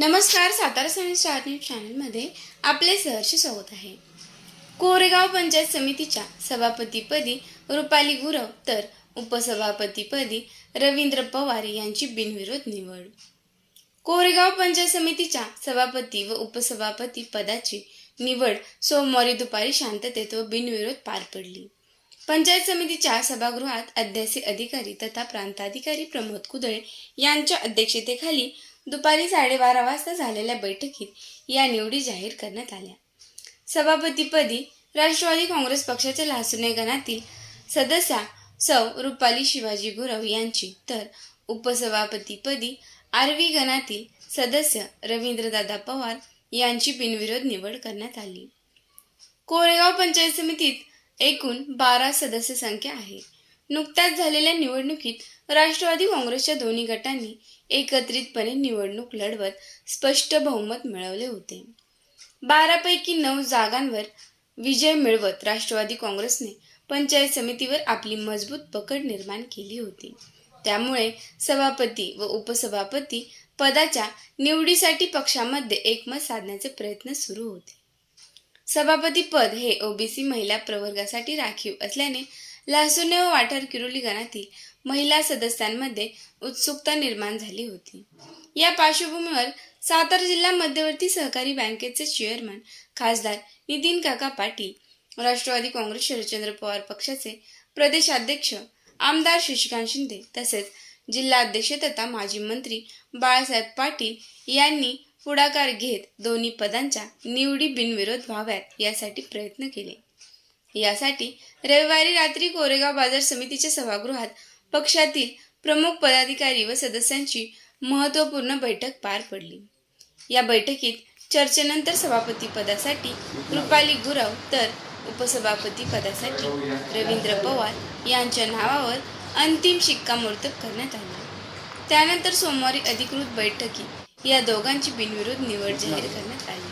नमस्कार, सातारा सैनिक star news चॅनलमध्ये आपले सहर्ष स्वागत आहे। कोरेगाव पंचायत समितीच्या सभापतीपदी रुपाली गुरव तर उपसभापतीपदी रवींद्र पवार यांची बिनविरोध निवड। कोरेगाव पंचायत समितीच्या सभापती व उपसभापती पदाची निवड सोमवारी दुपारी शांततेत व बिनविरोध पार पडली। पंचायत समितीच्या सभागृहात अध्यासी अधिकारी तथा प्रांताधिकारी प्रमोद कुदळे यांच्या अध्यक्षतेखाली दुपारी 12:30 वाजता झालेल्या बैठकीत या निवडी जाहीर करण्यात आल्या। सभापतीपदी राष्ट्रवादी काँग्रेस पक्षाच्या लासुने गणातील सदस्या सौ रुपाली शिवाजी गुरव यांची तर उपसभापतीपदी आर्वी गणातील सदस्य रवींद्रदादा पवार यांची बिनविरोध निवड करण्यात आली। कोरेगाव पंचायत समितीत एकूण 12 सदस्य संख्या आहे। नुकत्याच झालेल्या निवडणुकीत राष्ट्रवादी काँग्रेसच्या दोन्ही गटांनी एकत्रितपणे निवडणूक लढवत स्पष्ट बहुमत मिळवले होते। 12 पैकी 9 जागांवर विजय मिळवत राष्ट्रवादी काँग्रेसने पंचायत समितीवर आपली मजबूत पकड निर्माण केली होती। त्यामुळे सभापती व उपसभापती पदाच्या निवडीसाठी पक्षामध्ये एकमत साधण्याचे प्रयत्न सुरू होते। सभापती पद हे ओबीसी महिला प्रवर्गासाठी राखीव असल्याने लासुने व वाठार किरोली गणातील महिला सदस्यांमध्ये उत्सुकता निर्माण झाली होती। या पार्श्वभूमीवर सातारा जिल्हा मध्यवर्ती सहकारी बँकेचे चेअरमन खासदार नितीन काका पाटील, राष्ट्रवादी काँग्रेस शरदचंद्र पवार पक्षाचे प्रदेशाध्यक्ष आमदार शशिकांत शिंदे तसेच जिल्हाध्यक्ष तथा माजी मंत्री बाळासाहेब पाटील यांनी पुढाकार घेत दोन्ही पदांच्या निवडी बिनविरोध व्हाव्यात यासाठी प्रयत्न केले। यासाठी रविवारी रात्री कोरेगाव बाजार समितीच्या सभागृहात पक्षातील प्रमुख पदाधिकारी व सदस्यांची महत्त्वपूर्ण बैठक पार पडली। या बैठकीत चर्चेनंतर सभापती पदासाठी रुपाली गुरव तर उपसभापती पदासाठी रवींद्र पवार यांच्या नावावर अंतिम शिक्कामोर्तब करण्यात आले। त्यानंतर सोमवारी अधिकृत बैठकीत या दोघांची बिनविरोध निवड जाहीर करण्यात आली।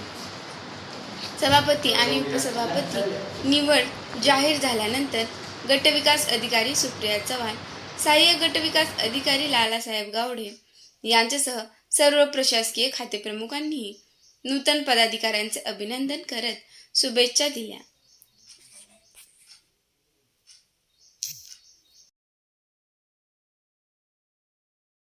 सभापती आणि उपसभापती निवड जाहीर झाल्यानंतर गटविकास अधिकारी सुप्रिया चव्हाण, सहाय्यक गटविकास अधिकारी लालासाहेब गावडे यांच्यासह सर्व प्रशासकीय खातेप्रमुखांनीही नूतन पदाधिकाऱ्यांचे अभिनंदन करत शुभेच्छा दिल्या।